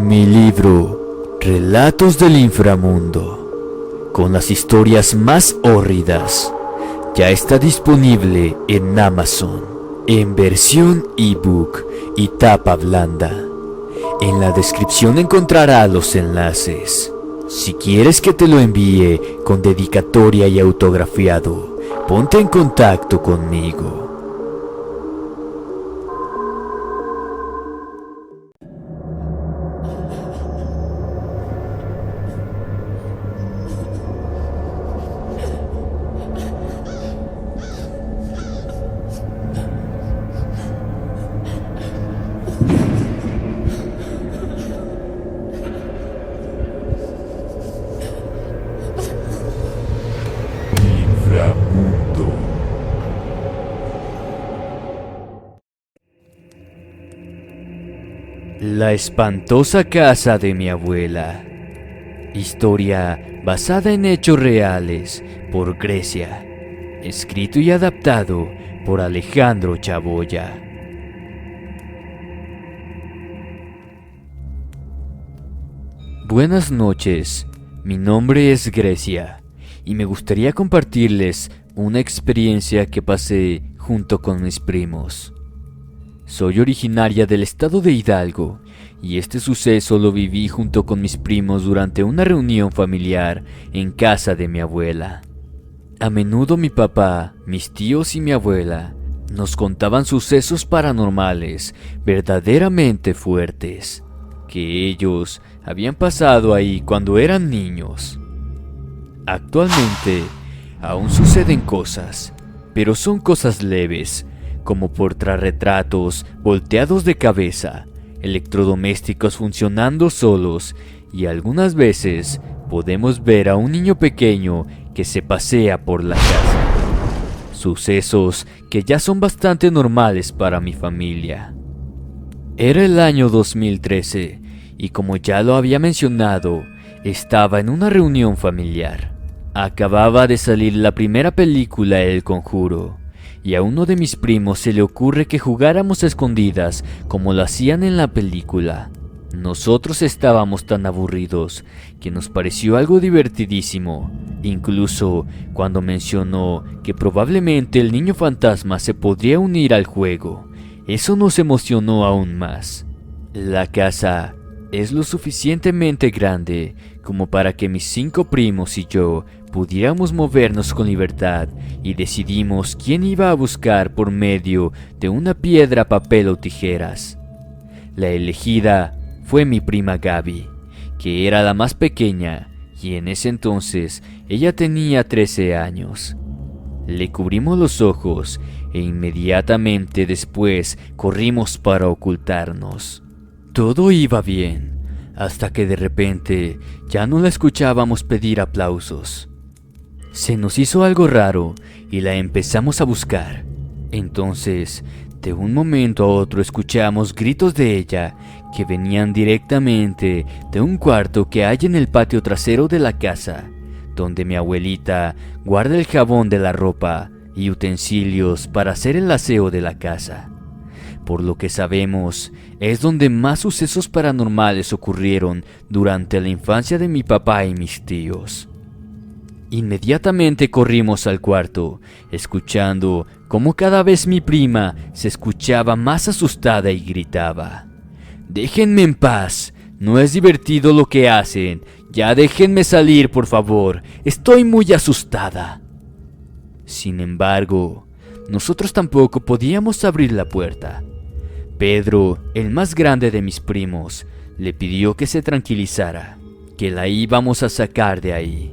Mi libro, Relatos del Inframundo, con las historias más hórridas, ya está disponible en Amazon, en versión ebook y tapa blanda. En la descripción encontrarás los enlaces. Si quieres que te lo envíe con dedicatoria y autografiado, ponte en contacto conmigo. La espantosa casa de mi abuela. Historia basada en hechos reales por Grecia. Escrito y adaptado por Alejandro Chaboya. Buenas noches, mi nombre es Grecia y me gustaría compartirles una experiencia que pasé junto con mis primos. Soy originaria del estado de Hidalgo y este suceso lo viví junto con mis primos durante una reunión familiar en casa de mi abuela. A menudo mi papá, mis tíos y mi abuela nos contaban sucesos paranormales verdaderamente fuertes que ellos habían pasado ahí cuando eran niños. Actualmente aún suceden cosas, pero son cosas leves, como portarretratos volteados de cabeza, electrodomésticos funcionando solos y algunas veces podemos ver a un niño pequeño que se pasea por la casa. Sucesos que ya son bastante normales para mi familia. Era el año 2013 y como ya lo había mencionado, estaba en una reunión familiar. Acababa de salir la primera película El Conjuro. Y a uno de mis primos se le ocurre que jugáramos a escondidas como lo hacían en la película. Nosotros estábamos tan aburridos que nos pareció algo divertidísimo, incluso cuando mencionó que probablemente el niño fantasma se podría unir al juego. Eso nos emocionó aún más. La casa es lo suficientemente grande como para que mis 5 primos y yo pudiéramos movernos con libertad y decidimos quién iba a buscar por medio de una piedra, papel o tijeras. La elegida fue mi prima Gaby, que era la más pequeña y en ese entonces ella tenía 13 años. Le cubrimos los ojos e inmediatamente después corrimos para ocultarnos. Todo iba bien, hasta que de repente ya no la escuchábamos pedir aplausos. Se nos hizo algo raro y la empezamos a buscar. Entonces, de un momento a otro escuchamos gritos de ella que venían directamente de un cuarto que hay en el patio trasero de la casa, donde mi abuelita guarda el jabón de la ropa y utensilios para hacer el aseo de la casa. Por lo que sabemos, es donde más sucesos paranormales ocurrieron durante la infancia de mi papá y mis tíos. Inmediatamente corrimos al cuarto, escuchando cómo cada vez mi prima se escuchaba más asustada y gritaba: «¡Déjenme en paz! No es divertido lo que hacen. Ya déjenme salir, por favor. Estoy muy asustada». Sin embargo, nosotros tampoco podíamos abrir la puerta. Pedro, el más grande de mis primos, le pidió que se tranquilizara, que la íbamos a sacar de ahí.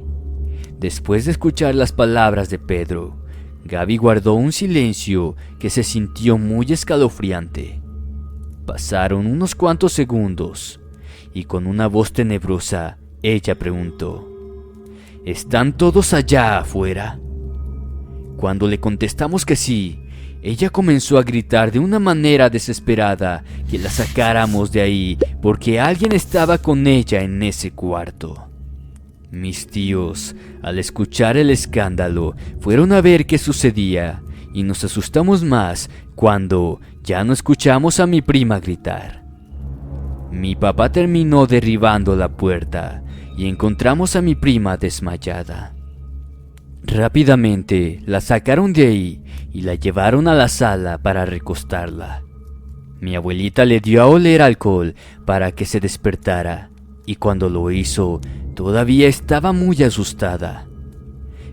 Después de escuchar las palabras de Pedro, Gaby guardó un silencio que se sintió muy escalofriante. Pasaron unos cuantos segundos y con una voz tenebrosa ella preguntó: «¿Están todos allá afuera?». Cuando le contestamos que sí, ella comenzó a gritar de una manera desesperada que la sacáramos de ahí porque alguien estaba con ella en ese cuarto. Mis tíos, al escuchar el escándalo, fueron a ver qué sucedía y nos asustamos más cuando ya no escuchamos a mi prima gritar. Mi papá terminó derribando la puerta y encontramos a mi prima desmayada. Rápidamente la sacaron de ahí y la llevaron a la sala para recostarla. Mi abuelita le dio a oler alcohol para que se despertara, y cuando lo hizo, todavía estaba muy asustada.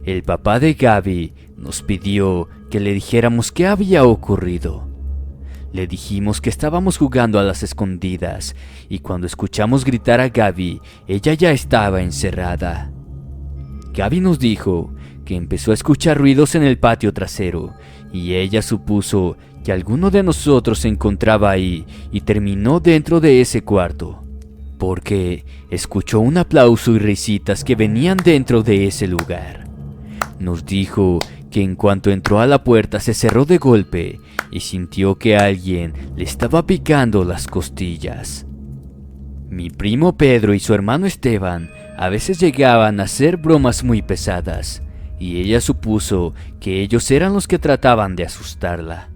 El papá de Gaby nos pidió que le dijéramos qué había ocurrido. Le dijimos que estábamos jugando a las escondidas, y cuando escuchamos gritar a Gaby, ella ya estaba encerrada. Gaby nos dijo que empezó a escuchar ruidos en el patio trasero, y ella supuso que alguno de nosotros se encontraba ahí y terminó dentro de ese cuarto, porque escuchó un aplauso y risitas que venían dentro de ese lugar. Nos dijo que en cuanto entró a la puerta se cerró de golpe y sintió que alguien le estaba picando las costillas. Mi primo Pedro y su hermano Esteban a veces llegaban a hacer bromas muy pesadas, y ella supuso que ellos eran los que trataban de asustarla.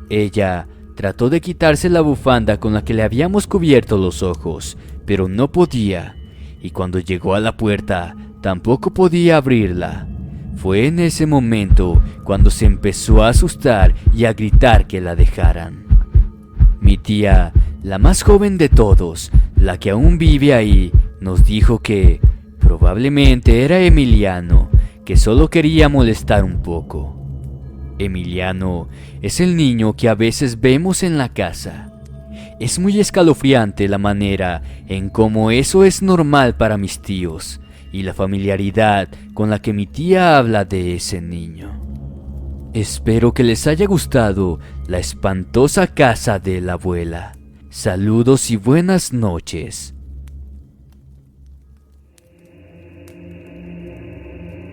Ella trató de quitarse la bufanda con la que le habíamos cubierto los ojos, pero no podía, y cuando llegó a la puerta tampoco podía abrirla. Fue en ese momento cuando se empezó a asustar y a gritar que la dejaran. Mi tía, la más joven de todos, la que aún vive ahí, nos dijo que probablemente era Emiliano, que solo quería molestar un poco. Emiliano es el niño que a veces vemos en la casa. Es muy escalofriante la manera en cómo eso es normal para mis tíos y la familiaridad con la que mi tía habla de ese niño. Espero que les haya gustado la espantosa casa de la abuela. Saludos y buenas noches.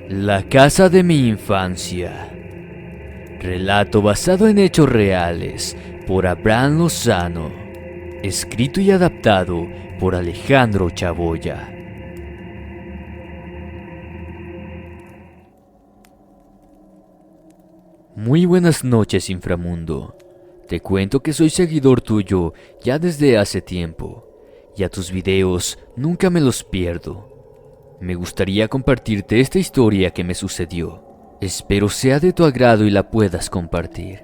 La casa de mi infancia. Relato basado en hechos reales por Abraham Lozano. Escrito y adaptado por Alejandro Chaboya. Muy buenas noches, inframundo. Te cuento que soy seguidor tuyo ya desde hace tiempo, y a tus videos nunca me los pierdo. Me gustaría compartirte esta historia que me sucedió. Espero sea de tu agrado y la puedas compartir.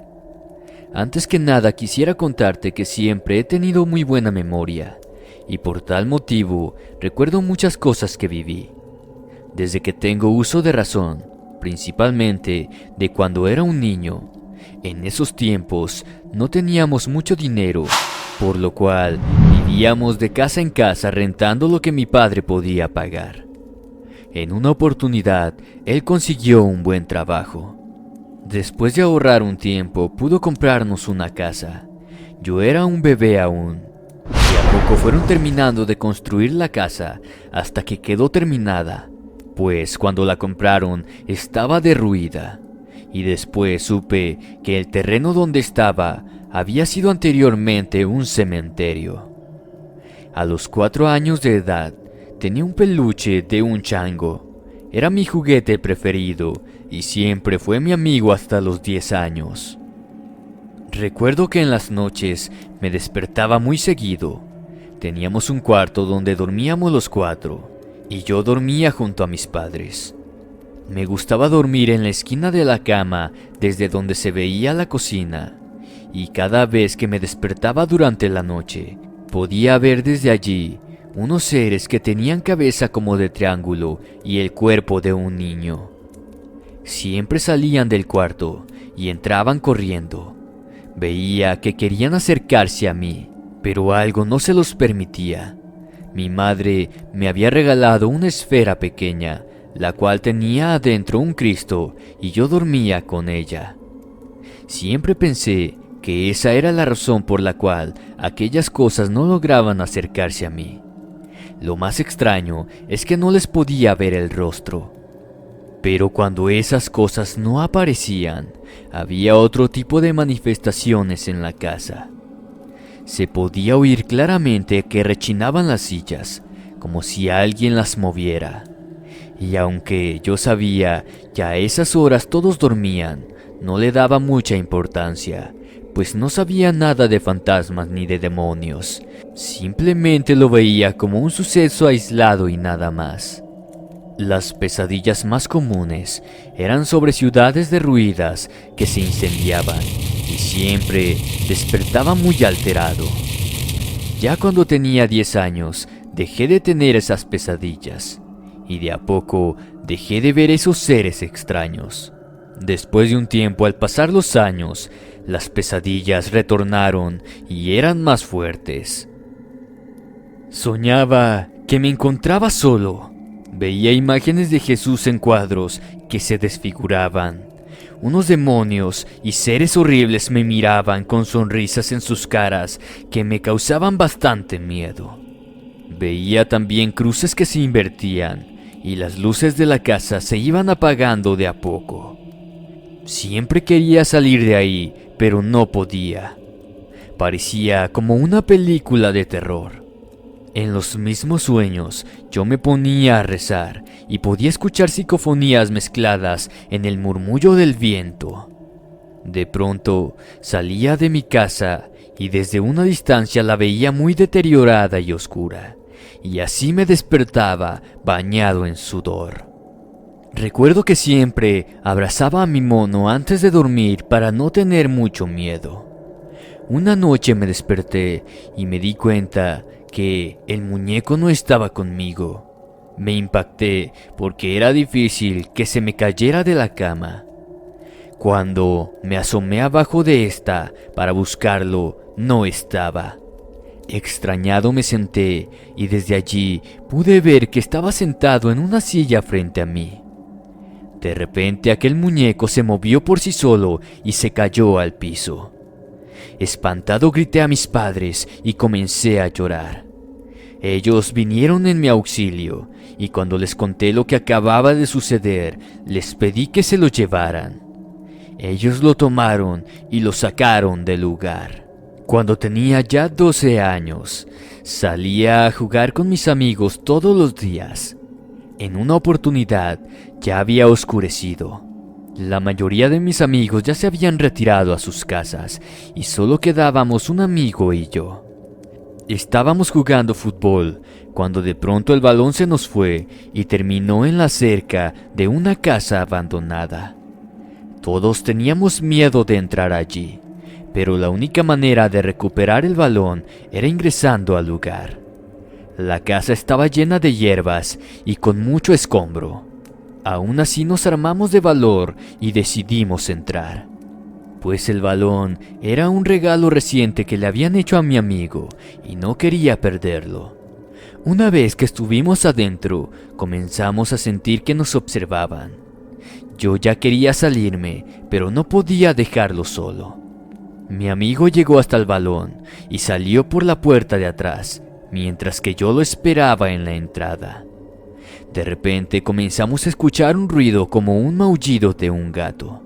Antes que nada quisiera contarte que siempre he tenido muy buena memoria, y por tal motivo recuerdo muchas cosas que viví. Desde que tengo uso de razón, principalmente de cuando era un niño. En esos tiempos no teníamos mucho dinero, por lo cual vivíamos de casa en casa rentando lo que mi padre podía pagar. En una oportunidad, él consiguió un buen trabajo. Después de ahorrar un tiempo, pudo comprarnos una casa. Yo era un bebé aún, y a poco fueron terminando de construir la casa hasta que quedó terminada, pues cuando la compraron estaba derruida. Y después supe que el terreno donde estaba había sido anteriormente un cementerio. A los 4 años de edad, tenía un peluche de un chango. Era mi juguete preferido y siempre fue mi amigo hasta los 10 años. Recuerdo que en las noches me despertaba muy seguido. Teníamos un cuarto donde dormíamos los 4 y yo dormía junto a mis padres. Me gustaba dormir en la esquina de la cama desde donde se veía la cocina, y cada vez que me despertaba durante la noche, podía ver desde allí unos seres que tenían cabeza como de triángulo y el cuerpo de un niño. Siempre salían del cuarto y entraban corriendo. Veía que querían acercarse a mí, pero algo no se los permitía. Mi madre me había regalado una esfera pequeña, la cual tenía adentro un Cristo, y yo dormía con ella. Siempre pensé que esa era la razón por la cual aquellas cosas no lograban acercarse a mí. Lo más extraño es que no les podía ver el rostro. Pero cuando esas cosas no aparecían, había otro tipo de manifestaciones en la casa. Se podía oír claramente que rechinaban las sillas, como si alguien las moviera. Y aunque yo sabía que a esas horas todos dormían, no le daba mucha importancia, pues no sabía nada de fantasmas ni de demonios. Simplemente lo veía como un suceso aislado y nada más. Las pesadillas más comunes eran sobre ciudades derruidas que se incendiaban y siempre despertaba muy alterado. Ya cuando tenía 10 años, dejé de tener esas pesadillas y de a poco dejé de ver esos seres extraños. Después de un tiempo, al pasar los años, las pesadillas retornaron y eran más fuertes. Soñaba que me encontraba solo. Veía imágenes de Jesús en cuadros que se desfiguraban. Unos demonios y seres horribles me miraban con sonrisas en sus caras que me causaban bastante miedo. Veía también cruces que se invertían y las luces de la casa se iban apagando de a poco. Siempre quería salir de ahí, pero no podía. Parecía como una película de terror. En los mismos sueños, yo me ponía a rezar y podía escuchar psicofonías mezcladas en el murmullo del viento. De pronto, salía de mi casa y desde una distancia la veía muy deteriorada y oscura, y así me despertaba bañado en sudor. Recuerdo que siempre abrazaba a mi mono antes de dormir para no tener mucho miedo. Una noche me desperté y me di cuenta que el muñeco no estaba conmigo. Me impacté porque era difícil que se me cayera de la cama. Cuando me asomé abajo de esta para buscarlo, no estaba. Extrañado me senté y desde allí pude ver que estaba sentado en una silla frente a mí. De repente aquel muñeco se movió por sí solo y se cayó al piso. Espantado grité a mis padres y comencé a llorar. Ellos vinieron en mi auxilio y cuando les conté lo que acababa de suceder, les pedí que se lo llevaran. Ellos lo tomaron y lo sacaron del lugar. Cuando tenía ya 12 años, salía a jugar con mis amigos todos los días. En una oportunidad ya había oscurecido. La mayoría de mis amigos ya se habían retirado a sus casas y solo quedábamos un amigo y yo. Estábamos jugando fútbol cuando de pronto el balón se nos fue y terminó en la cerca de una casa abandonada. Todos teníamos miedo de entrar allí, pero la única manera de recuperar el balón era ingresando al lugar. La casa estaba llena de hierbas y con mucho escombro. Aún así nos armamos de valor y decidimos entrar, pues el balón era un regalo reciente que le habían hecho a mi amigo y no quería perderlo. Una vez que estuvimos adentro, comenzamos a sentir que nos observaban. Yo ya quería salirme, pero no podía dejarlo solo. Mi amigo llegó hasta el balón y salió por la puerta de atrás, mientras que yo lo esperaba en la entrada. De repente comenzamos a escuchar un ruido como un maullido de un gato.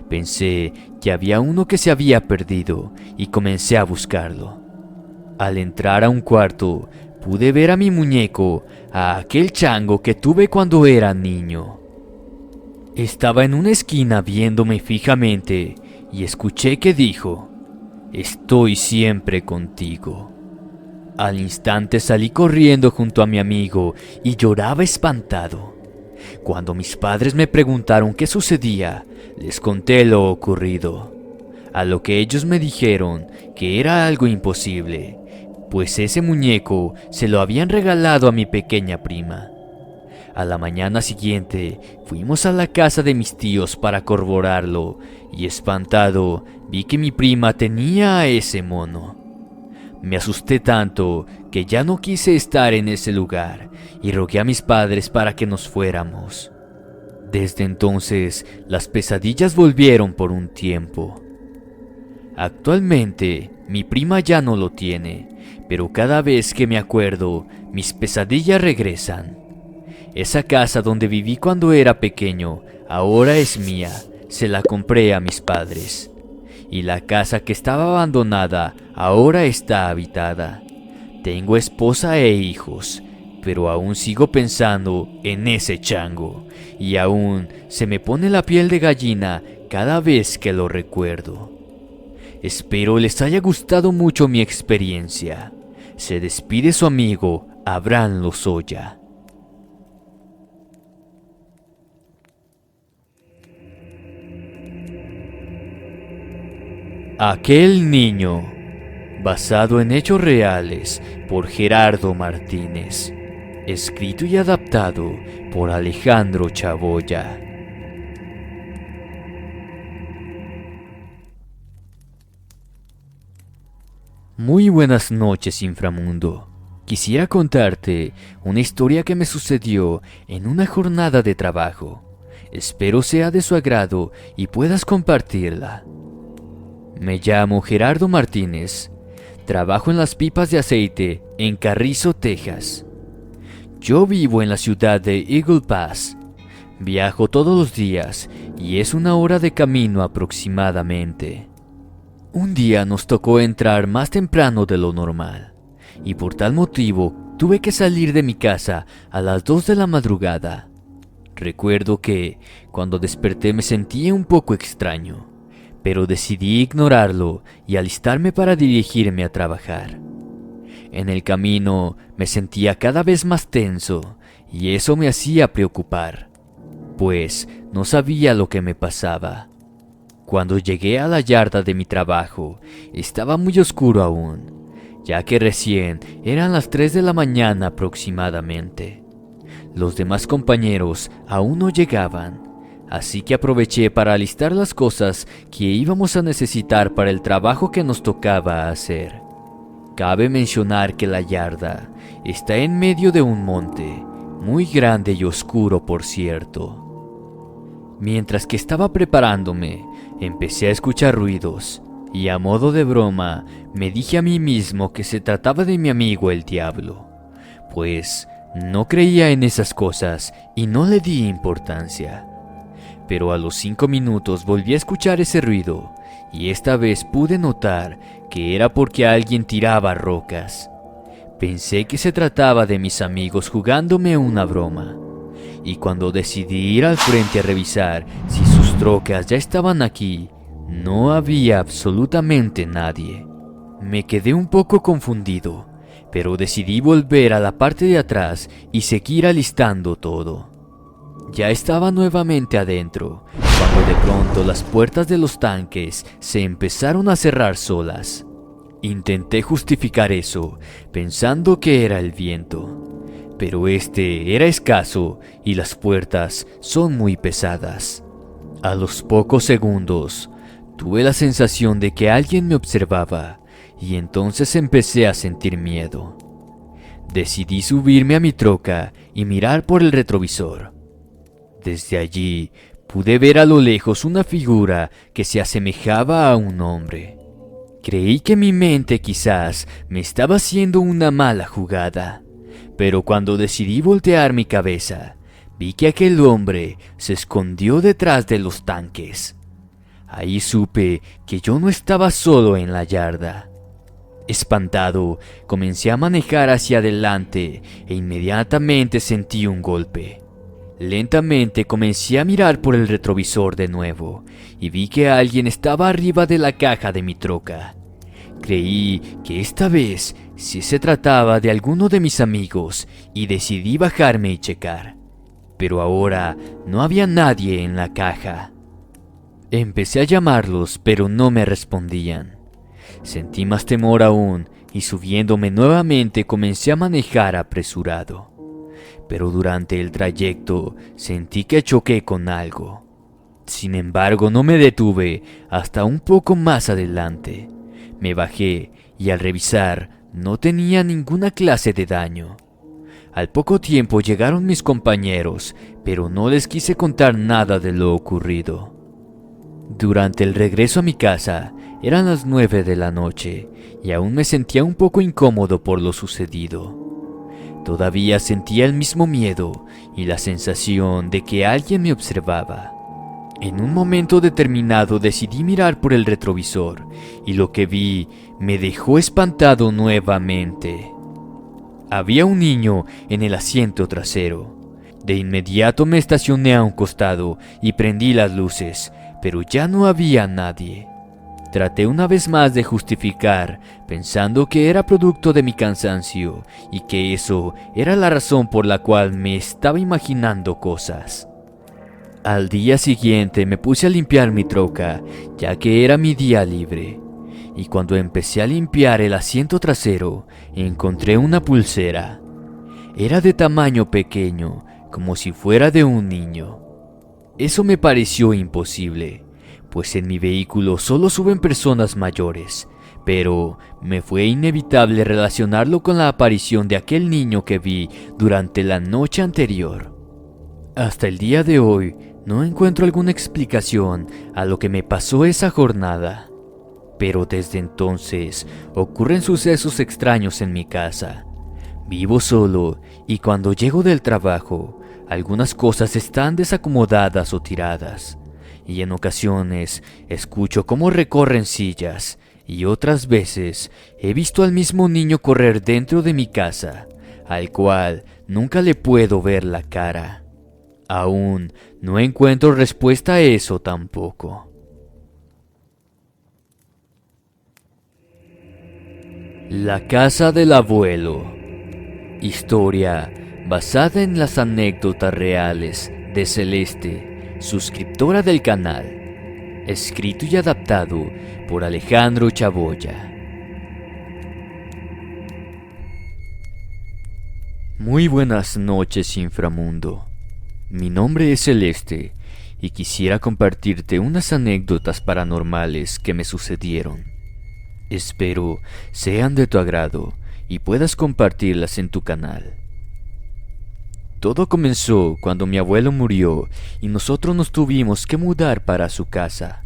Pensé que había uno que se había perdido y comencé a buscarlo. Al entrar a un cuarto, pude ver a mi muñeco, a aquel chango que tuve cuando era niño. Estaba en una esquina viéndome fijamente y escuché que dijo: "Estoy siempre contigo". Al instante salí corriendo junto a mi amigo y lloraba espantado. Cuando mis padres me preguntaron qué sucedía, les conté lo ocurrido, a lo que ellos me dijeron que era algo imposible, pues ese muñeco se lo habían regalado a mi pequeña prima. A la mañana siguiente fuimos a la casa de mis tíos para corroborarlo y espantado vi que mi prima tenía a ese mono. Me asusté tanto que ya no quise estar en ese lugar y rogué a mis padres para que nos fuéramos. Desde entonces, las pesadillas volvieron por un tiempo. Actualmente, mi prima ya no lo tiene, pero cada vez que me acuerdo, mis pesadillas regresan. Esa casa donde viví cuando era pequeño, ahora es mía, se la compré a mis padres. Y la casa que estaba abandonada ahora está habitada. Tengo esposa e hijos, pero aún sigo pensando en ese chango y aún se me pone la piel de gallina cada vez que lo recuerdo. Espero les haya gustado mucho mi experiencia. Se despide su amigo Abraham Lozoya. Aquel niño, basado en hechos reales por Gerardo Martínez, escrito y adaptado por Alejandro Chaboya. Muy buenas noches, inframundo. Quisiera contarte una historia que me sucedió en una jornada de trabajo. Espero sea de su agrado y puedas compartirla. Me llamo Gerardo Martínez. Trabajo en las pipas de aceite en Carrizo, Texas. Yo vivo en la ciudad de Eagle Pass. Viajo todos los días y es 1 hora de camino aproximadamente. Un día nos tocó entrar más temprano de lo normal, y por tal motivo tuve que salir de mi casa a las 2 de la madrugada. Recuerdo que, cuando desperté me sentía un poco extraño, pero decidí ignorarlo y alistarme para dirigirme a trabajar. En el camino me sentía cada vez más tenso, y eso me hacía preocupar, pues no sabía lo que me pasaba. Cuando llegué a la yarda de mi trabajo, estaba muy oscuro aún, ya que recién eran las 3 de la mañana aproximadamente. Los demás compañeros aún no llegaban, así que aproveché para alistar las cosas que íbamos a necesitar para el trabajo que nos tocaba hacer. Cabe mencionar que la yarda está en medio de un monte, muy grande y oscuro, por cierto. Mientras que estaba preparándome, empecé a escuchar ruidos, y a modo de broma, me dije a mí mismo que se trataba de mi amigo el diablo, pues no creía en esas cosas y no le di importancia. Pero a los 5 minutos volví a escuchar ese ruido, y esta vez pude notar que era porque alguien tiraba rocas. Pensé que se trataba de mis amigos jugándome una broma, y cuando decidí ir al frente a revisar si sus trocas ya estaban aquí, no había absolutamente nadie. Me quedé un poco confundido, pero decidí volver a la parte de atrás y seguir alistando todo. Ya estaba nuevamente adentro, cuando de pronto las puertas de los tanques se empezaron a cerrar solas. Intenté justificar eso, pensando que era el viento, pero este era escaso y las puertas son muy pesadas. A los pocos segundos, tuve la sensación de que alguien me observaba, y entonces empecé a sentir miedo. Decidí subirme a mi troca y mirar por el retrovisor. Desde allí pude ver a lo lejos una figura que se asemejaba a un hombre. Creí que mi mente quizás me estaba haciendo una mala jugada, pero cuando decidí voltear mi cabeza, vi que aquel hombre se escondió detrás de los tanques. Ahí supe que yo no estaba solo en la yarda. Espantado, comencé a manejar hacia adelante e inmediatamente sentí un golpe. Lentamente comencé a mirar por el retrovisor de nuevo y vi que alguien estaba arriba de la caja de mi troca. Creí que esta vez sí se trataba de alguno de mis amigos y decidí bajarme y checar. Pero ahora no había nadie en la caja. Empecé a llamarlos, pero no me respondían. Sentí más temor aún y subiéndome nuevamente comencé a manejar apresurado. Pero durante el trayecto sentí que choqué con algo. Sin embargo, no me detuve hasta un poco más adelante. Me bajé y al revisar no tenía ninguna clase de daño. Al poco tiempo llegaron mis compañeros, pero no les quise contar nada de lo ocurrido. Durante el regreso a mi casa, eran las 9 de la noche y aún me sentía un poco incómodo por lo sucedido. Todavía sentía el mismo miedo y la sensación de que alguien me observaba. En un momento determinado decidí mirar por el retrovisor y lo que vi me dejó espantado nuevamente. Había un niño en el asiento trasero. De inmediato me estacioné a un costado y prendí las luces, pero ya no había nadie. Traté una vez más de justificar, pensando que era producto de mi cansancio y que eso era la razón por la cual me estaba imaginando cosas. Al día siguiente me puse a limpiar mi troca, ya que era mi día libre. Y cuando empecé a limpiar el asiento trasero, encontré una pulsera. Era de tamaño pequeño, como si fuera de un niño. Eso me pareció imposible, pues en mi vehículo solo suben personas mayores, pero me fue inevitable relacionarlo con la aparición de aquel niño que vi durante la noche anterior. Hasta el día de hoy no encuentro alguna explicación a lo que me pasó esa jornada, pero desde entonces ocurren sucesos extraños en mi casa. Vivo solo y cuando llego del trabajo, algunas cosas están desacomodadas o tiradas, y en ocasiones escucho cómo recorren sillas, y otras veces he visto al mismo niño correr dentro de mi casa, al cual nunca le puedo ver la cara. Aún no encuentro respuesta a eso tampoco. La casa del abuelo. Historia basada en las anécdotas reales de Celeste, suscriptora del canal. Escrito y adaptado por Alejandro Chaboya. Muy buenas noches, inframundo. Mi nombre es Celeste y quisiera compartirte unas anécdotas paranormales que me sucedieron. Espero sean de tu agrado y puedas compartirlas en tu canal. Todo comenzó cuando mi abuelo murió y nosotros nos tuvimos que mudar para su casa.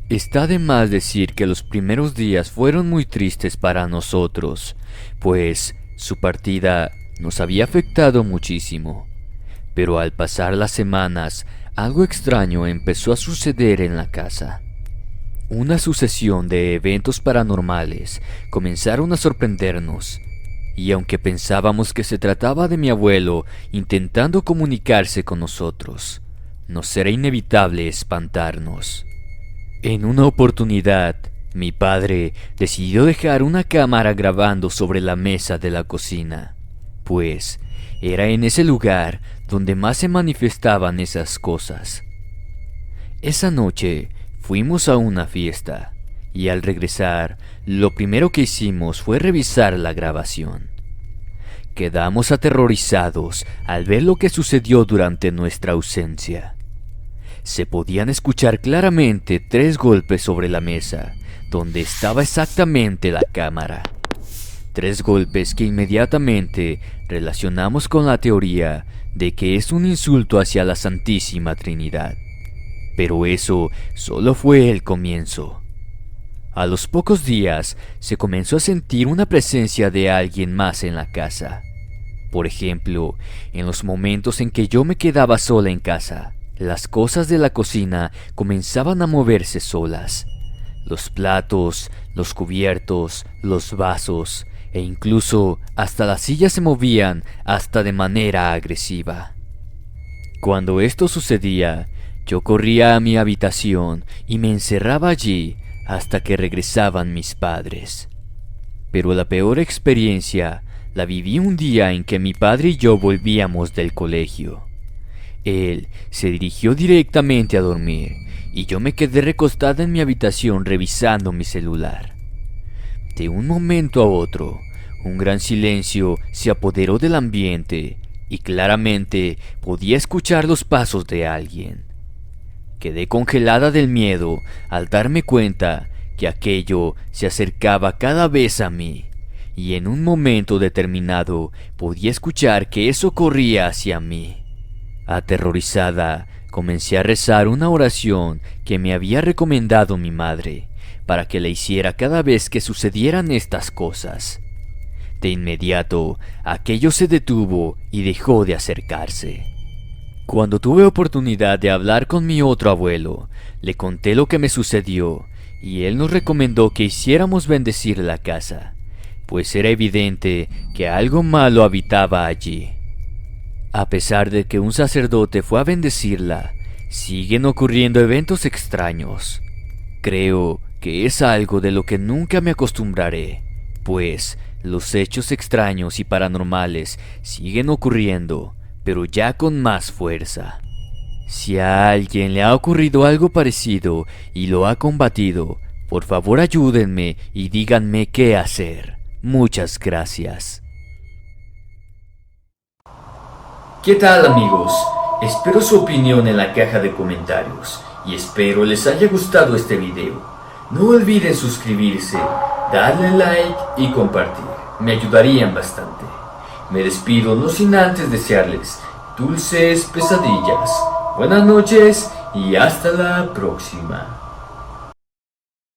Está de más decir que los primeros días fueron muy tristes para nosotros, pues su partida nos había afectado muchísimo. Pero al pasar las semanas, algo extraño empezó a suceder en la casa. Una sucesión de eventos paranormales comenzaron a sorprendernos, y aunque pensábamos que se trataba de mi abuelo intentando comunicarse con nosotros, nos era inevitable espantarnos. En una oportunidad, mi padre decidió dejar una cámara grabando sobre la mesa de la cocina, pues era en ese lugar donde más se manifestaban esas cosas. Esa noche fuimos a una fiesta y al regresar, lo primero que hicimos fue revisar la grabación. Quedamos aterrorizados al ver lo que sucedió durante nuestra ausencia. Se podían escuchar claramente 3 golpes sobre la mesa, donde estaba exactamente la cámara. 3 golpes que inmediatamente relacionamos con la teoría de que es un insulto hacia la Santísima Trinidad. Pero eso solo fue el comienzo. A los pocos días se comenzó a sentir una presencia de alguien más en la casa. Por ejemplo, en los momentos en que yo me quedaba sola en casa, las cosas de la cocina comenzaban a moverse solas. Los platos, los cubiertos, los vasos e incluso hasta las sillas se movían hasta de manera agresiva. Cuando esto sucedía, yo corría a mi habitación y me encerraba allí hasta que regresaban mis padres. Pero la peor experiencia la viví un día en que mi padre y yo volvíamos del colegio. Él se dirigió directamente a dormir y yo me quedé recostada en mi habitación revisando mi celular. De un momento a otro, un gran silencio se apoderó del ambiente y claramente podía escuchar los pasos de alguien. Quedé congelada del miedo al darme cuenta que aquello se acercaba cada vez a mí, y en un momento determinado podía escuchar que eso corría hacia mí. Aterrorizada, comencé a rezar una oración que me había recomendado mi madre, para que la hiciera cada vez que sucedieran estas cosas. De inmediato, aquello se detuvo y dejó de acercarse. Cuando tuve oportunidad de hablar con mi otro abuelo, le conté lo que me sucedió y él nos recomendó que hiciéramos bendecir la casa, pues era evidente que algo malo habitaba allí. A pesar de que un sacerdote fue a bendecirla, siguen ocurriendo eventos extraños. Creo que es algo de lo que nunca me acostumbraré, pues los hechos extraños y paranormales siguen ocurriendo, pero ya con más fuerza. Si a alguien le ha ocurrido algo parecido y lo ha combatido, por favor ayúdenme y díganme qué hacer. Muchas gracias. ¿Qué tal, amigos? Espero su opinión en la caja de comentarios y espero les haya gustado este video. No olviden suscribirse, darle like y compartir, me ayudarían bastante. Me despido no sin antes desearles dulces pesadillas. Buenas noches y hasta la próxima.